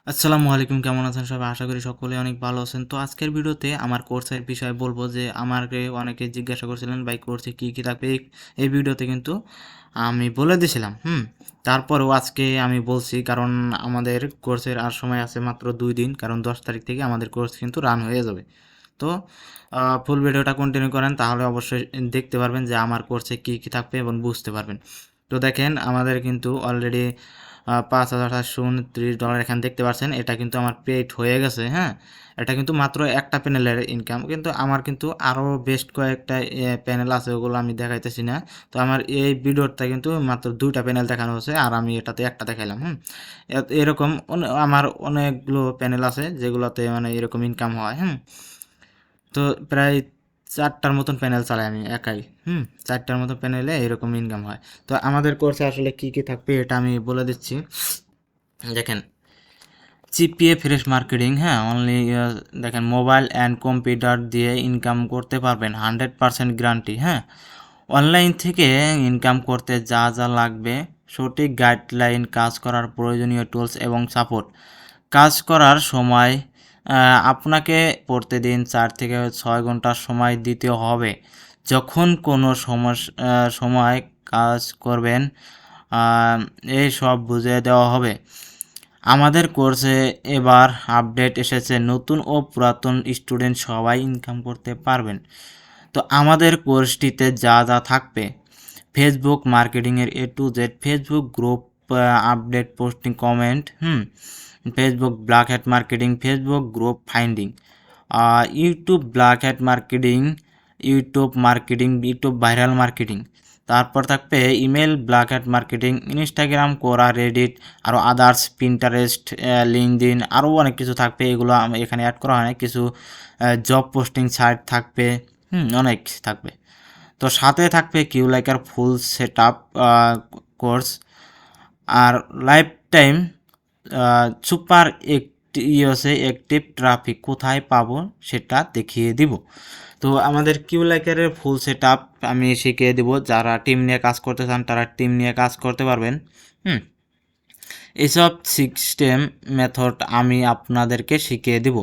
আসসালামু আলাইকুম, কেমন আছেন সবাই? আশা করি সকলে অনেক ভালো আছেন। তো আজকের ভিডিওতে আমার কোর্সের বিষয়ে বলবো যে আমাকে অনেকে জিজ্ঞাসা করছিলেন ভাই কোর্সে কী কী থাকবে। এই ভিডিওতে কিন্তু আমি বলে দিয়েছিলাম। তারপরেও আজকে আমি বলছি কারণ আমাদের কোর্সের আর সময় আছে মাত্র 2 দিন, কারণ 10 তারিখ থেকে আমাদের কোর্স কিন্তু রান হয়ে যাবে। তো ফুল ভিডিওটা কন্টিনিউ করেন, তাহলে অবশ্যই দেখতে পারবেন যে আমার কোর্সে কী কী থাকবে এবং বুঝতে পারবেন। তো দেখেন আমাদের কিন্তু অলরেডি $5,729 এখানে দেখতে পাচ্ছেন। এটা কিন্তু আমার পেইড হয়ে গেছে। হ্যাঁ, এটা কিন্তু মাত্র একটা প্যানেলের ইনকাম, কিন্তু আমার কিন্তু আরও বেস্ট কয়েকটা প্যানেল আছে, ওগুলো আমি দেখাইতেছি না। তো আমার এই ভিডিওটা কিন্তু মাত্র 2টা প্যানেল দেখানো হচ্ছে, আর আমি এটাতে একটা দেখাইলাম। এরকম আমার অনেকগুলো প্যানেল আছে যেগুলোতে মানে এরকম ইনকাম হয়। তো প্রায় 4টার মতন প্যানেল চালাই আমি একাই। 4টার মতো প্যানেলে এরকম ইনকাম হয়। তো আমাদের কোর্সে আসলে কী কী থাকবে এটা আমি বলে দিচ্ছি। দেখেন, চিপিএ ফ্রেশ মার্কেটিং, হ্যাঁ, অনলি দেখেন মোবাইল অ্যান্ড কম্পিউটার দিয়ে ইনকাম করতে পারবেন, 100% গ্যারান্টি। হ্যাঁ, অনলাইন থেকে ইনকাম করতে যা যা লাগবে, সঠিক গাইডলাইন, কাজ করার প্রয়োজনীয় টুলস এবং সাপোর্ট। কাজ করার সময় আপনাকে প্রতিদিন 4 থেকে 6 ঘন্টা সময় দিতে হবে। যখন কোনো সময় কাজ করবেন, এই সব বুঝিয়ে দেওয়া হবে। আমাদের কোর্সে এবার আপডেট এসেছে, নতুন ও পুরাতন স্টুডেন্ট সবাই ইনকাম করতে পারবেন। তো আমাদের কোর্সটিতে যা যা থাকবে: ফেসবুক মার্কেটিংয়ের A to Z, Facebook group update, posting, comment, Facebook black hat marketing, Facebook group finding, YouTube black hat marketing, YouTube viral marketing. তারপর থাকবে email black hat marketing, Instagram, Quora, Reddit, আরও আদার্স, পিন্টারেস্ট, লিঙ্কডইন, আরও অনেক কিছু থাকবে। এগুলো এখানে add করা হয় না। কিছু জব পোস্টিং সাইট থাকবে, অনেক থাকবে। তো সাথে থাকবে কিউলাইকার ফুল সেট আপ কোর্স, আর life time super active traffic কোথায় পাবো সেটা দেখিয়ে দিব। তো আমাদের কিউলাইকারের ফুল সেট আপ আমি শিখিয়ে দিব। যারা টিম নিয়ে কাজ করতে চান তারা টিম নিয়ে কাজ করতে পারবেন। এসব সিস্টেম মেথড আমি আপনাদেরকে শিখিয়ে দিব।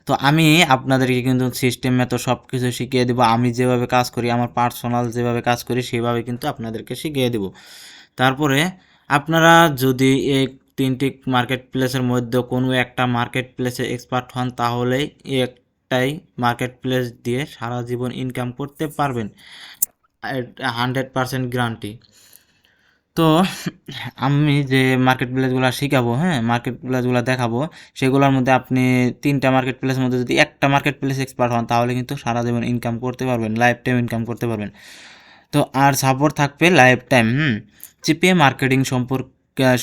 তো আমি আপনাদেরকে কিন্তু সিস্টেম মেথড সব কিছু শিখিয়ে দেবো। আমি যেভাবে কাজ করি, আমার পার্সোনাল যেভাবে কাজ করি সেভাবে কিন্তু আপনাদেরকে শিখিয়ে দেব। তারপরে আপনারা যদি এই 3টি মার্কেট প্লেসের মধ্যে কোনো একটা মার্কেট প্লেসে এক্সপার্ট হন, তাহলেই একটাই মার্কেট প্লেস দিয়ে সারা জীবন ইনকাম করতে পারবেন, 100% গ্যারান্টি। তো আমি যে মার্কেট প্লেসগুলো শিখাবো, হ্যাঁ, মার্কেট প্লেসগুলো দেখাবো, সেগুলোর মধ্যে আপনি 3টা মার্কেট প্লেসের মধ্যে যদি একটা মার্কেট প্লেস এক্সপার্ট হন, তাহলে কিন্তু সারা জীবন ইনকাম করতে পারবেন, লাইফ টাইম ইনকাম করতে পারবেন। তো আর সাপোর্ট থাকবে লাইফ টাইম। জিপিএ মার্কেটিং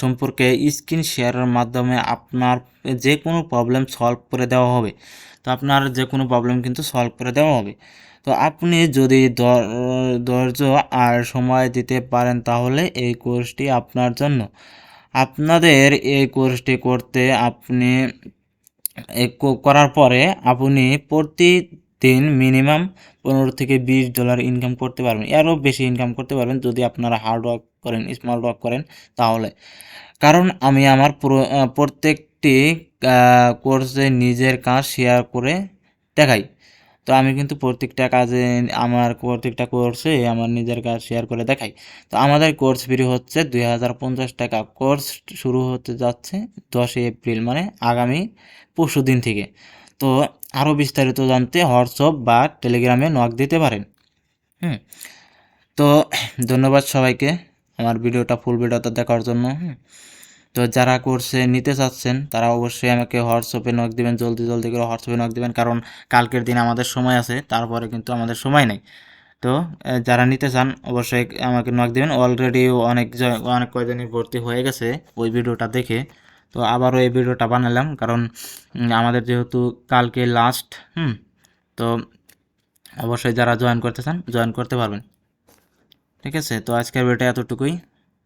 সম্পর্কে স্ক্রিন শেয়ারের মাধ্যমে আপনার যে কোনো প্রবলেম সলভ করে দেওয়া হবে। তো আপনার যে কোনো প্রবলেম কিন্তু সলভ করে দেওয়া হবে। তো আপনি যদি ধৈর্য আর সময় দিতে পারেন, তাহলে এই কোর্সটি আপনার জন্য। আপনাদের এই কোর্সটি করতে আপনি করার পরে আপনি প্রতিদিন মিনিমাম $15 থেকে $20 ইনকাম করতে পারবেন। এরও বেশি ইনকাম করতে পারবেন যদি আপনারা হার্ড ওয়ার্ক করেন, স্মার্ট ওয়ার্ক করেন, তাহলে। কারণ আমি আমার প্রত্যেকটি কোর্সে নিজের কাজ শেয়ার করে দেখাই। তো আমি কিন্তু প্রত্যেকটা কাজে, আমার প্রত্যেকটা কোর্সে আমার নিজের কাজ শেয়ার করে দেখাই। তো আমাদের কোর্স ফ্রি হচ্ছে $2050। কোর্স শুরু হতে যাচ্ছে 10 এপ্রিল, মানে আগামী পরশু দিন থেকে। তো আরও বিস্তারিত জানতে হোয়াটসঅ্যাপ বা টেলিগ্রামে নক দিতে পারেন। হুম তো ধন্যবাদ সবাইকে আমার ফুল ভিডিওটা দেখার জন্য। তো যারা কোর্সে নিতে চাচ্ছেন তারা অবশ্যই আমাকে হোয়াটসঅ্যাপে নক দিবেন, জলদি জলদি করে হোয়াটসঅ্যাপে নক দিবেন, কারণ কালকের দিন আমাদের সময় আছে, তারপরে কিন্তু আমাদের সময় নেই। তো যারা নিতে চান অবশ্যই আমাকে নক দিবেন। অলরেডি অনেক কয়জনই ভর্তি হয়ে গেছে ওই ভিডিওটা দেখে। তো আবারও এই ভিডিওটা বানালাম, কারণ আমাদের যেহেতু কালকে লাস্ট। তো অবশ্যই যারা জয়েন করতে চান জয়েন করতে পারবেন। ঠিক আছে, তো আজকের ভিডিওটা এতটুকুই।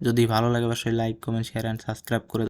যদি ভালো লাগে অবশ্যই like, comment, share and subscribe করে